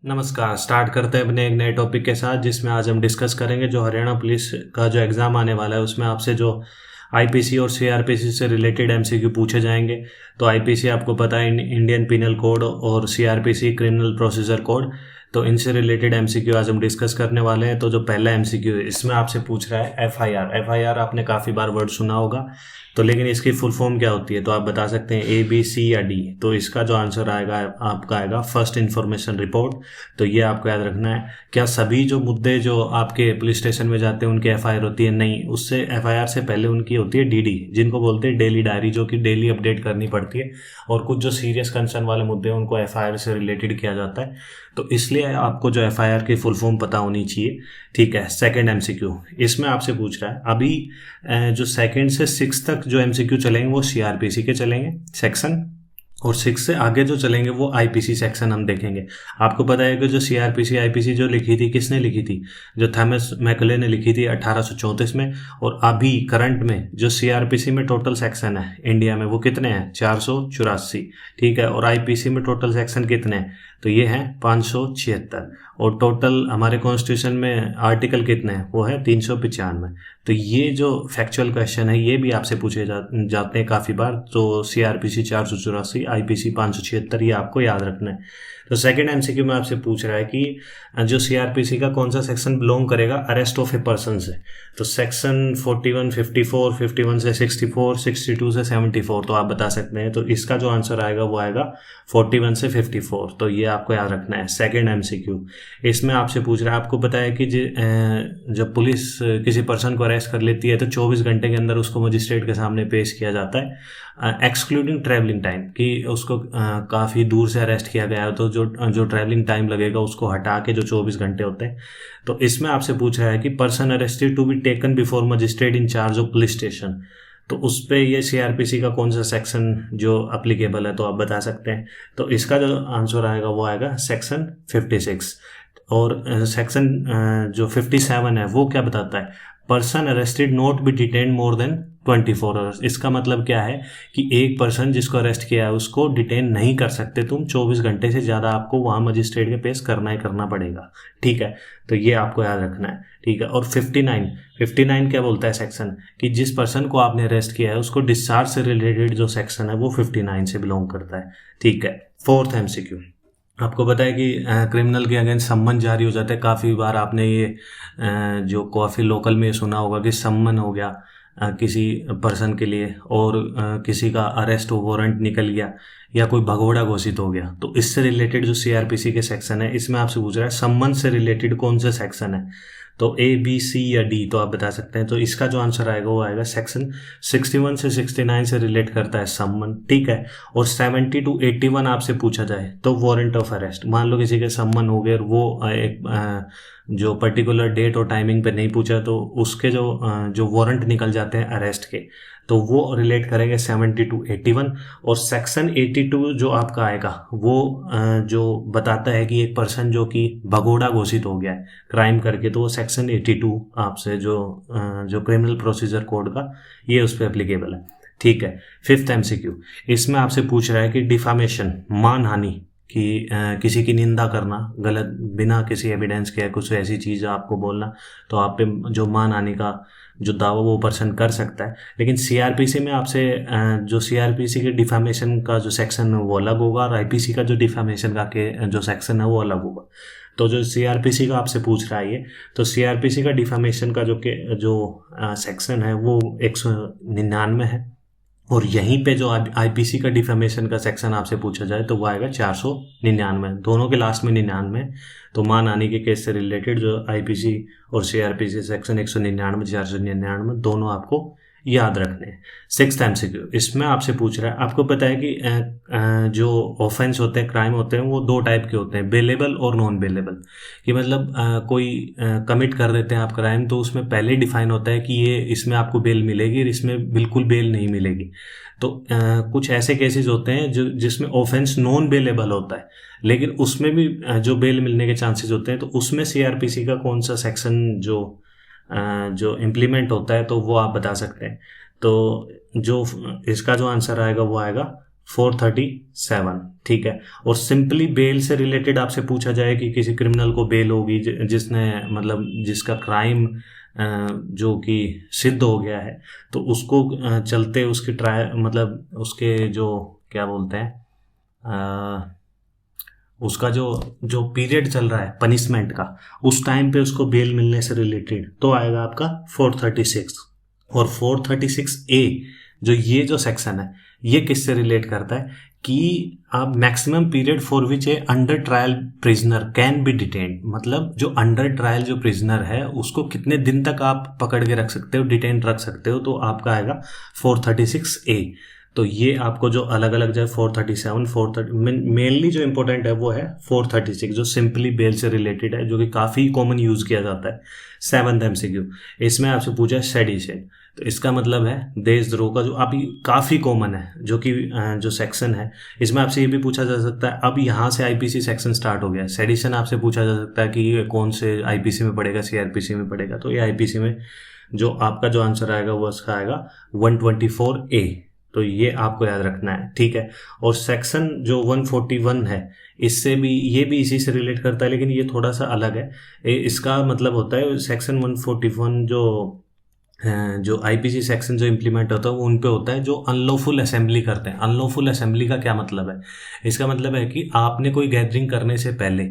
नमस्कार। स्टार्ट करते हैं अपने एक नए टॉपिक के साथ, जिसमें आज हम डिस्कस करेंगे जो हरियाणा पुलिस का जो एग्ज़ाम आने वाला है उसमें आपसे जो आईपीसी और सीआरपीसी से रिलेटेड एमसीक्यू पूछे जाएंगे। तो आईपीसी आपको पता है इंडियन पिनल कोड, और सीआरपीसी क्रिमिनल प्रोसीजर कोड। तो इनसे रिलेटेड एमसीक्यू आज हम डिस्कस करने वाले हैं। तो जो पहला एमसीक्यू है इसमें आपसे पूछ रहा है एफआईआर। एफआईआर आपने काफ़ी बार वर्ड सुना होगा, तो लेकिन इसकी फुल फॉर्म क्या होती है? तो आप बता सकते हैं ए, बी, सी या डी। तो इसका जो आंसर आएगा आपका आएगा फर्स्ट इन्फॉर्मेशन रिपोर्ट। तो ये आपको याद रखना है। क्या सभी जो मुद्दे जो आपके पुलिस स्टेशन में जाते हैं उनकी एफआईआर होती है? नहीं, उससे एफआईआर से पहले उनकी होती है डीडी, जिनको बोलते हैं डेली डायरी, जो कि डेली अपडेट करनी पड़ती है। और कुछ जो सीरियस कंसर्न वाले मुद्दे हैं उनको एफआईआर से रिलेटेड किया जाता है। तो इसलिए आपको जो एफआईआर की फुल फॉर्म पता होनी चाहिए। ठीक है, सेकंड एमसीक्यू इसमें आपसे पूछ रहा है अभी जो सेकंड से सिक्स तक जो एमसीक्यू चलेंगे वो सीआरपीसी के चलेंगे सेक्शन, और सिक्स से आगे जो चलेंगे वो आईपीसी सेक्शन हम देखेंगे। आपको पता है कि जो सीआरपीसी आईपीसी जो लिखी थी, किसने लिखी थी? जो थॉमस मैकले ने लिखी थी 1834 में। और अभी करंट में जो सीआरपीसी में टोटल सेक्शन है इंडिया में वो कितने हैं? 484। ठीक है, और आईपीसी में टोटल सेक्शन कितने हैं? तो ये हैं 576। और टोटल हमारे कॉन्स्टिट्यूशन में आर्टिकल कितने हैं? वो है 395। तो ये जो फैक्चुअल क्वेश्चन है ये भी आपसे पूछे जाते हैं काफ़ी बार। तो सीआरपीसी 484, आईपीसी 576, ये आपको याद रखना है। तो सेकंड एमसीक्यू में आपसे पूछ रहा है कि जो सीआरपीसी का कौन सा सेक्शन बिलोंग करेगा अरेस्ट ऑफ ए पर्सन से? तो सेक्शन 41, 54, 51 से 64, 62 से 74। तो आप बता सकते हैं। तो इसका जो आंसर आएगा वो आएगा 41 से 54। तो ये आपको याद रखना है। सेकंड एमसीक्यू इसमें आपसे पूछ रहा है, आपको पता है कि जब पुलिस किसी पर्सन को अरेस्ट कर लेती है तो 24 घंटे के अंदर उसको मजिस्ट्रेट के सामने पेश किया जाता है, एक्सक्लूडिंग ट्रैवलिंग टाइम, कि उसको काफ़ी दूर से अरेस्ट किया गया है तो जो ट्रैवलिंग टाइम लगेगा उसको हटा के जो 24 घंटे होते हैं। तो इसमें आपसे पूछ रहा है कि person arrested to be taken before magistrate in charge of police station. तो उस पर ये सीआरपीसी का कौन सा सेक्शन जो अप्लीकेबल है? तो आप बता सकते हैं। तो इसका जो आंसर आएगा वो आएगा सेक्शन 56। और सेक्शन जो 57 है वो क्या बताता है? Person arrested not be detain more than 24 hours. इसका मतलब क्या है कि एक पर्सन जिसको अरेस्ट किया है उसको डिटेन नहीं कर सकते तुम 24 घंटे से ज़्यादा, आपको वहाँ मजिस्ट्रेट के पेश करना ही करना पड़ेगा। ठीक है, तो ये आपको याद रखना है। ठीक है, और 59 क्या बोलता है सेक्शन? कि जिस पर्सन को आपने अरेस्ट किया है उसको डिस्चार्ज से रिलेटेड जो सेक्शन है वो 59 से बिलोंग करता है। ठीक है, फोर्थ एमसीक्यू आपको पता है कि क्रिमिनल के अगेंस्ट सम्मन जारी हो जाता है। काफ़ी बार आपने ये जो काफ़ी लोकल में सुना होगा कि सम्मन हो गया किसी पर्सन के लिए, और किसी का अरेस्ट वारंट निकल गया या कोई भगोड़ा घोषित हो गया। तो इससे रिलेटेड जो सीआरपीसी के सेक्शन है इसमें आपसे पूछ रहा है सम्मन से रिलेटेड कौन सा सेक्शन है? तो ए, बी, सी या डी। तो आप बता सकते हैं। तो इसका जो आंसर आएगा वो आएगा सेक्शन 61 से 69 से रिलेट करता है सम्मन। ठीक है, और 70 टू 81 आपसे पूछा जाए तो वारंट ऑफ अरेस्ट। मान लो किसी के सम्मन हो गए और वो एक जो पर्टिकुलर डेट और टाइमिंग पे नहीं पूछा तो उसके जो वारंट निकल जाते हैं अरेस्ट के, तो वो रिलेट करेंगे 70 टू 81। और सेक्शन 82 जो आपका आएगा वो जो बताता है कि एक पर्सन जो कि भगोड़ा घोषित हो गया है क्राइम करके, तो वो सेक्शन 82 आपसे जो क्रिमिनल प्रोसीजर कोड का ये उस पर एप्लीकेबल है। ठीक है, फिफ्थ एमसीक्यू इसमें आपसे पूछ रहा है कि डिफामेशन, मानहानि, कि किसी की निंदा करना गलत बिना किसी एविडेंस के, कुछ ऐसी चीज़ आपको बोलना, तो आप पे जो मानहानि का जो दावा वो पर्सन कर सकता है। लेकिन सीआरपीसी में आपसे जो सीआरपीसी के डिफामेशन का जो सेक्शन है वो अलग होगा, और आईपीसी का जो डिफामेशन का के जो सेक्शन है वो अलग होगा। तो जो सीआरपीसी का आपसे पूछ रहा है ये, तो सीआरपीसी का डिफामेशन का जो सेक्शन है वो 199 है। और यहीं पे जो आईपीसी का डिफेमेशन का सेक्शन आपसे पूछा जाए तो वो आएगा 499। दोनों के लास्ट में 99। तो मानहानि के केस से रिलेटेड जो आईपीसी और सीआरपीसी सेक्शन 199, 499 दोनों आपको याद रखने हैं। सिक्स्थ एमसीक्यू इसमें आपसे पूछ रहा है, आपको पता है कि जो ऑफेंस होते हैं, क्राइम होते हैं, वो दो टाइप के होते हैं, बेलेबल और नॉन बेलेबल। कि मतलब कोई कमिट कर देते हैं आप क्राइम, तो उसमें पहले डिफाइन होता है कि ये इसमें आपको बेल मिलेगी और इसमें बिल्कुल बेल नहीं मिलेगी। तो कुछ ऐसे केसेस होते हैं जिसमें ऑफेंस नॉन बेलेबल होता है, लेकिन उसमें भी जो बेल मिलने के चांसेस होते हैं। तो उसमें सीआरपीसी का कौन सा सेक्शन जो इम्प्लीमेंट होता है तो वो आप बता सकते हैं। तो जो इसका जो आंसर आएगा वो आएगा 437, ठीक है। और सिंपली बेल से रिलेटेड आपसे पूछा जाए कि किसी क्रिमिनल को बेल होगी जिसने मतलब जिसका क्राइम जो कि सिद्ध हो गया है, तो उसको चलते उसकी ट्रायल मतलब उसके जो क्या बोलते हैं उसका जो जो पीरियड चल रहा है पनिशमेंट का, उस टाइम पे उसको बेल मिलने से रिलेटेड तो आएगा आपका 436। और 436A जो ये जो सेक्शन है ये किससे रिलेट करता है कि आप maximum period for which A under trial prisoner can be detained, मतलब जो अंडर ट्रायल जो प्रिजनर है उसको कितने दिन तक आप पकड़ के रख सकते हो, डिटेन रख सकते हो, तो आपका आएगा 436A। तो ये आपको जो अलग अलग जो 437 430 मेनली जो इंपॉर्टेंट है वो है 436 जो सिंपली बेल से रिलेटेड है, जो कि काफ़ी कॉमन यूज़ किया जाता है। 7th MCQ इसमें आपसे पूछा है सेडिशन, तो इसका मतलब है देशद्रोह का, जो अभी काफ़ी कॉमन है, जो कि जो सेक्शन है इसमें आपसे ये भी पूछा जा सकता है। अब यहाँ से आईपीसी सेक्शन स्टार्ट हो गया है। सेडिशन आपसे पूछा जा सकता है कि ये कौन से आईपीसी में पड़ेगा, सीआरपीसी में पड़ेगा, तो ये आईपीसी में जो आपका जो आंसर आएगा वो इसका आएगा 124A। तो ये आपको याद रखना है, ठीक है। और सेक्शन जो 141 है इससे भी ये भी इसी से रिलेट करता है, लेकिन ये थोड़ा सा अलग है। इसका मतलब होता है सेक्शन 141 जो आईपीसी सेक्शन जो इम्प्लीमेंट होता है वो उन पे होता है जो अनलॉफुल असेंबली करते हैं। अनलॉफुल असेंबली का क्या मतलब है? इसका मतलब है कि आपने कोई गैदरिंग करने से पहले,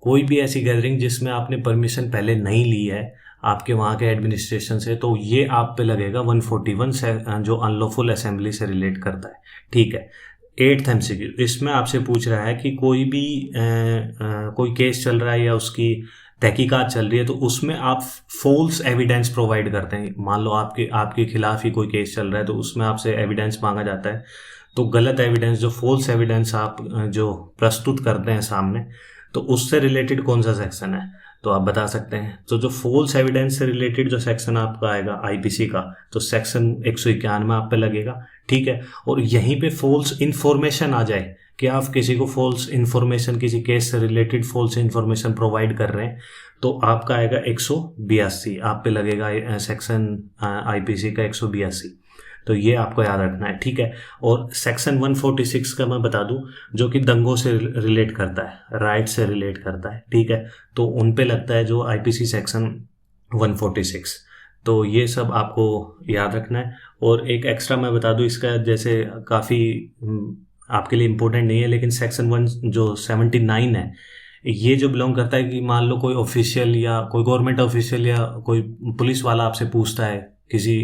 कोई भी ऐसी गैदरिंग जिसमें आपने परमिशन पहले नहीं ली है आपके वहाँ के एडमिनिस्ट्रेशन से, तो ये आप पे लगेगा 141 से जो अनलॉफुल असेंबली से रिलेट करता है, ठीक है। 8th MCQ इसमें आपसे पूछ रहा है कि कोई भी कोई केस चल रहा है या उसकी तहकीकात चल रही है, तो उसमें आप फॉल्स एविडेंस प्रोवाइड करते हैं। मान लो आपके खिलाफ ही कोई केस चल रहा है तो उसमें आपसे एविडेंस मांगा जाता है, तो गलत एविडेंस जो फॉल्स एविडेंस आप जो प्रस्तुत करते हैं सामने, तो उससे रिलेटेड कौन सा सेक्शन है तो आप बता सकते हैं। तो जो फॉल्स एविडेंस से रिलेटेड जो सेक्शन आपका आएगा आईपीसी का, तो सेक्शन 191 आप पे लगेगा, ठीक है। और यहीं पे फॉल्स इन्फॉर्मेशन आ जाए कि आप किसी को फॉल्स इन्फॉर्मेशन, किसी केस से रिलेटेड फॉल्स इन्फॉर्मेशन प्रोवाइड कर रहे हैं, तो आपका आएगा 182 आप पे लगेगा सेक्शन आईपीसी का 182। तो ये आपको याद रखना है, ठीक है। और सेक्शन 146 का मैं बता दूं जो कि दंगों से रिलेट करता है, राइट से रिलेट करता है, ठीक है। तो उन पे लगता है जो आईपीसी सेक्शन 146। तो ये सब आपको याद रखना है। और एक एक्स्ट्रा मैं बता दूं इसका, जैसे काफ़ी आपके लिए इम्पोर्टेंट नहीं है, लेकिन सेक्शन 1 जो 79 है ये जो बिलोंग करता है कि मान लो कोई ऑफिशियल या कोई गवर्नमेंट ऑफिशियल या कोई पुलिस वाला आपसे पूछता है किसी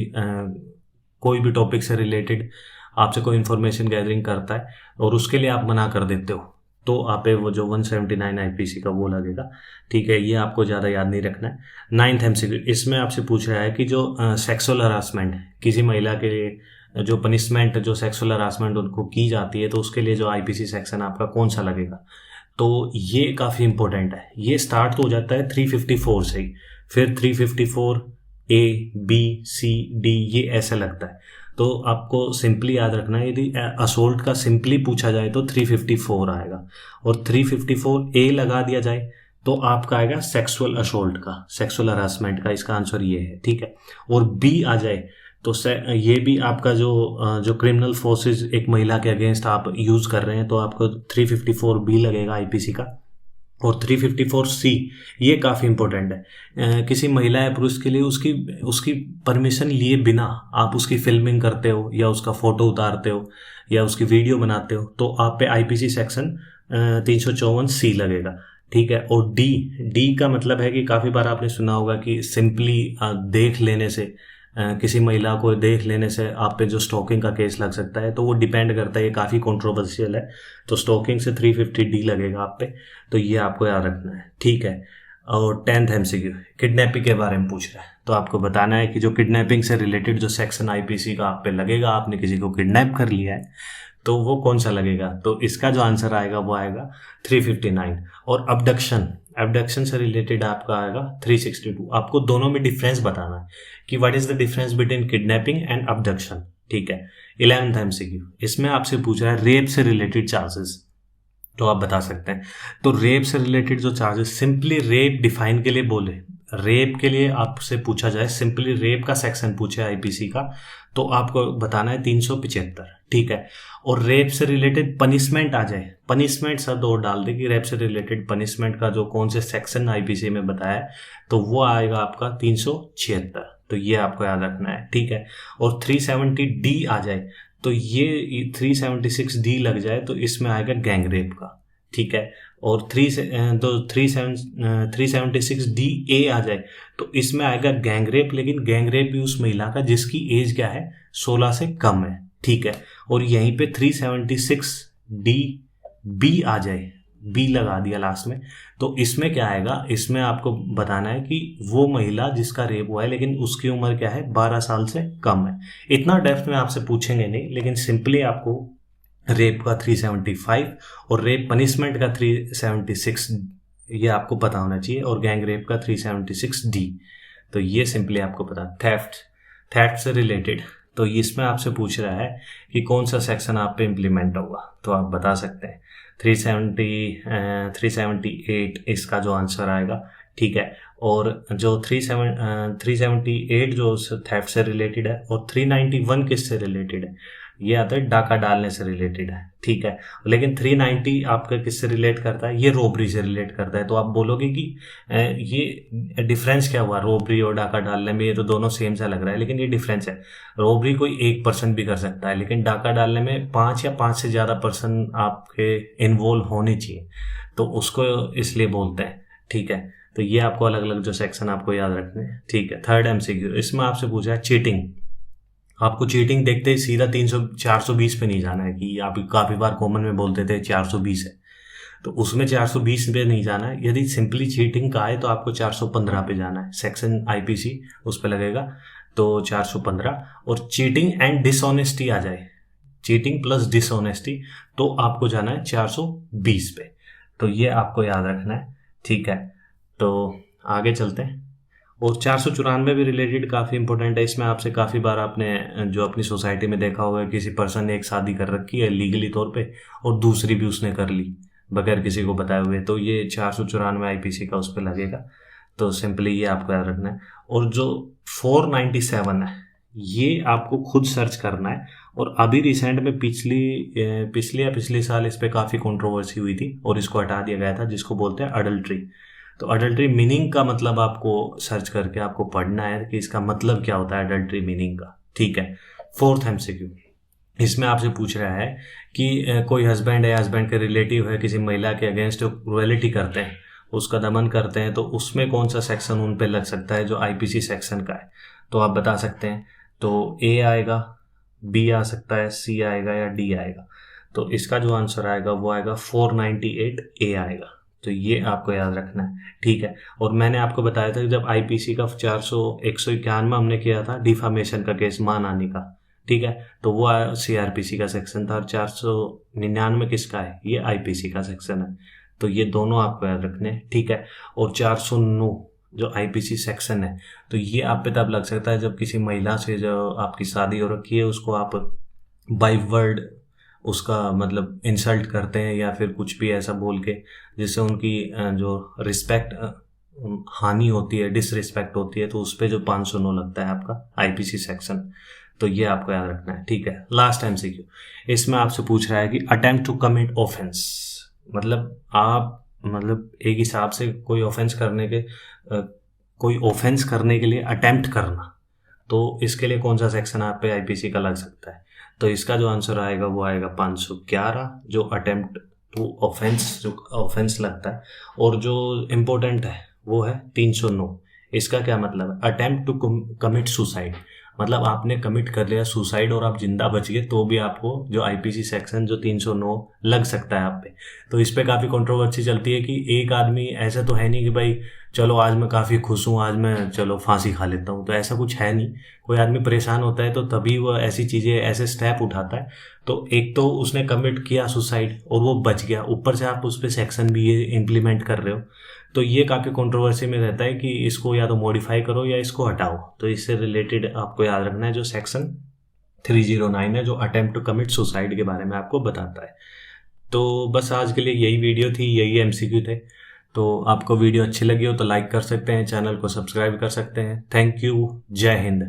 कोई भी टॉपिक से रिलेटेड आपसे कोई इन्फॉर्मेशन गैदरिंग करता है और उसके लिए आप मना कर देते हो, तो आप पे वो जो 179 आईपीसी का वो लगेगा, ठीक है। ये आपको ज़्यादा याद नहीं रखना है। 9th MCQ इसमें आपसे पूछ रहा है कि जो सेक्सुअल हरासमेंट किसी महिला के लिए जो पनिशमेंट जो सेक्सुअल हरासमेंट उनको की जाती है, तो उसके लिए जो आईपीसी सेक्शन आपका कौन सा लगेगा। तो ये काफ़ी इंपॉर्टेंट है। ये स्टार्ट तो हो जाता है 354 से ही, फिर 354 A B C D ये ऐसा लगता है। तो आपको सिंपली याद रखना है, यदि असोल्ट का सिंपली पूछा जाए तो 354 आएगा, और 354A लगा दिया जाए तो आपका आएगा सेक्सुअल असोल्ट का, सेक्सुअल हरासमेंट का, इसका आंसर ये है, ठीक है। और B आ जाए तो ये भी आपका जो क्रिमिनल फोर्सेस एक महिला के अगेंस्ट आप यूज कर रहे हैं, तो आपको 354B लगेगा आईपीसी का। और 354C ये काफ़ी इंपॉर्टेंट है। किसी महिला या पुरुष के लिए उसकी परमिशन लिए बिना आप उसकी फिल्मिंग करते हो या उसका फोटो उतारते हो या उसकी वीडियो बनाते हो, तो आप पे आईपीसी सेक्शन 354C लगेगा, ठीक है। और डी का मतलब है कि काफ़ी बार आपने सुना होगा कि सिंपली देख लेने से, किसी महिला को देख लेने से आप पे जो स्टॉकिंग का केस लग सकता है, तो वो डिपेंड करता है, ये काफ़ी कंट्रोवर्शियल है। तो स्टॉकिंग से 350D लगेगा आप पे, तो ये आपको याद रखना है, ठीक है। और 10th MCQ किडनैपिंग के बारे में पूछ रहा है, तो आपको बताना है कि जो किडनैपिंग से रिलेटेड जो सेक्शन आईपीसी का आप पे लगेगा, आपने किसी को किडनैप कर लिया है तो वो कौन सा लगेगा। तो इसका जो आंसर आएगा वो आएगा 359। और अबडक्शन से रिलेटेड आपका आएगा 362। आपको दोनों में डिफरेंस बताना है कि what is the difference between kidnapping and abduction, ठीक है। 11th MCQ इसमें आपसे पूछ रहा है रेप से रिलेटेड चार्जेस, तो आप बता सकते हैं। तो रेप से रिलेटेड जो चार्जेस, सिंपली रेप डिफाइन के लिए बोले, रेप के लिए आपसे पूछा जाए, सिंपली रेप का सेक्शन पूछे आईपीसी का, तो आपको बताना है 375, ठीक है। और रेप से रिलेटेड पनिशमेंट आ जाए, पनिशमेंट शब्द और डाल दे कि रेप से रिलेटेड पनिशमेंट का जो कौन से सेक्शन आईपीसी में बताया है, तो वो आएगा आपका 376। तो ये आपको याद रखना है, ठीक है। और 370D आ जाए तो ये 376D लग जाए तो इसमें आएगा गैंगरेप का, ठीक है। और 376DA आ जाए तो इसमें आएगा गैंगरेप, लेकिन गैंगरेप भी उस महिला का जिसकी एज क्या है 16 से कम है, ठीक है। और यहीं पे 376DB आ जाए, बी लगा दिया लास्ट में, तो इसमें क्या आएगा, इसमें आपको बताना है कि वो महिला जिसका रेप हुआ है लेकिन उसकी उम्र क्या है 12 साल से कम है। इतना डेप्थ में आपसे पूछेंगे नहीं, लेकिन सिंपली आपको रेप का 375 और रेप पनिशमेंट का 376 ये आपको पता होना चाहिए, और गैंग रेप का 376D। तो ये सिंपली आपको पता। थेफ्ट से रिलेटेड तो इसमें आपसे पूछ रहा है कि कौन सा सेक्शन आप पे इम्प्लीमेंट होगा, तो आप बता सकते हैं 378 इसका जो आंसर आएगा, ठीक है। और जो 378 जो थेफ्ट से रिलेटेड है, और 391 किससे रिलेटेड है, ये आता है डाका डालने से रिलेटेड है, ठीक है। लेकिन 390 आपका किससे रिलेट करता है, ये रोबरी से रिलेट करता है। तो आप बोलोगे कि ये डिफरेंस क्या हुआ रोबरी और डाका डालने में, ये तो दोनों सेम सा लग रहा है, लेकिन ये डिफरेंस है। रोबरी कोई एक पर्सन भी कर सकता है, लेकिन डाका डालने में 5 या 5 से ज़्यादा पर्सन आपके इन्वॉल्व होने चाहिए, तो उसको इसलिए बोलते हैं, ठीक है। तो ये आपको अलग अलग जो सेक्शन आपको याद रखने हैं, ठीक है। थर्ड MCQ, इसमें आपसे पूछा है चीटिंग। आपको चीटिंग देखते ही सीधा 420 पे नहीं जाना है कि आप काफ़ी बार कॉमन में बोलते थे 420 है, तो उसमें 420 पे नहीं जाना है। यदि सिंपली चीटिंग का है तो आपको 415 पे जाना है, सेक्शन आईपीसी उस पे लगेगा, तो 415। और चीटिंग एंड डिसऑनेस्टी आ जाए, चीटिंग प्लस डिसऑनेस्टी, तो आपको जाना है 420 पे। तो ये आपको याद रखना है, ठीक है। तो आगे चलते हैं। और 494 भी रिलेटेड काफ़ी इंपॉर्टेंट है। इसमें आपसे काफ़ी बार आपने जो अपनी सोसाइटी में देखा होगा, किसी पर्सन ने एक शादी कर रखी है लीगली तौर पे और दूसरी भी उसने कर ली बगैर किसी को बताए हुए, तो ये 494 आईपीसी का उस पर लगेगा। तो सिंपली ये आपको याद रखना है। और जो 497 है ये आपको खुद सर्च करना है। और अभी रिसेंट में पिछले साल इस पर काफ़ी कंट्रोवर्सी हुई थी और इसको हटा दिया गया था, जिसको बोलते हैं अडल्ट्री। तो अडल्ट्री मीनिंग का मतलब आपको सर्च करके आपको पढ़ना है कि इसका मतलब क्या होता है अडल्ट्री मीनिंग का, ठीक है। फोर्थ MCQ, इसमें आपसे पूछ रहा है कि कोई हस्बैंड है, हस्बैंड के रिलेटिव है, किसी महिला के अगेंस्ट क्रुएलिटी करते हैं, उसका दमन करते हैं, तो उसमें कौन सा सेक्शन उन पे लग सकता है जो आईपीसी सेक्शन का है, तो आप बता सकते हैं। तो A आएगा, B आ सकता है, C आएगा या D आएगा। तो इसका जो आंसर आएगा वो आएगा 498A आएगा। तो ये आपको याद रखना है, ठीक है। और मैंने आपको बताया था कि जब आईपीसी का 191 हमने किया था डिफामेशन का केस मानहानि का, ठीक है, तो वो CRPC का सेक्शन था। और 499 किसका है, ये आईपीसी का सेक्शन है। तो ये दोनों आपको याद रखने हैं, ठीक है। और 409 जो आईपीसी सेक्शन है, तो ये आप पे तब लग सकता है जब किसी महिला से जो आपकी शादी हो रखी है उसको आप बाय वर्ड उसका मतलब इंसल्ट करते हैं या फिर कुछ भी ऐसा बोल के जिससे उनकी जो रिस्पेक्ट हानि होती है, डिसरिस्पेक्ट होती है, तो उस पर जो 509 लगता है आपका आईपीसी सेक्शन। तो ये आपको याद रखना है, ठीक है। लास्ट MCQ, इसमें आपसे पूछ रहा है कि अटेम्प्ट टू कमिट ऑफेंस, मतलब एक हिसाब से कोई ऑफेंस करने के लिए अटेम्प्ट करना, तो इसके लिए कौन सा सेक्शन आप पे आईपीसी का लग सकता है। तो इसका जो आंसर आएगा वो आएगा 511, जो अटेम्प्ट टू ऑफेंस लगता है। और जो इम्पोर्टेंट है वो है 309। इसका क्या मतलब है, अटेम्प्ट टू कमिट सुसाइड, मतलब आपने कमिट कर लिया सुसाइड और आप जिंदा बच गए तो भी आपको जो आईपीसी सेक्शन जो 309 लग सकता है आप पे। तो इस पे काफ़ी कंट्रोवर्सी चलती है कि एक आदमी, ऐसा तो है नहीं कि भाई चलो आज मैं काफ़ी खुश हूँ, आज मैं चलो फांसी खा लेता हूँ, तो ऐसा कुछ है नहीं। कोई आदमी परेशान होता है तो तभी वो ऐसी चीज़ें, ऐसे स्टेप उठाता है। तो एक तो उसने कमिट किया सुसाइड और वो बच गया, ऊपर से आप उस पर सेक्शन भी ये इम्प्लीमेंट कर रहे हो, तो ये काफ़ी कंट्रोवर्सी में रहता है कि इसको या तो मॉडिफाई करो या इसको हटाओ। तो इससे रिलेटेड आपको याद रखना है जो सेक्शन 309 है, जो अटेम्प्ट टू कमिट सुसाइड के बारे में आपको बताता है। तो बस आज के लिए यही वीडियो थी, यही MCQ थे। तो आपको वीडियो अच्छी लगी हो तो लाइक कर सकते हैं, चैनल को सब्सक्राइब कर सकते हैं। थैंक यू, जय हिंद।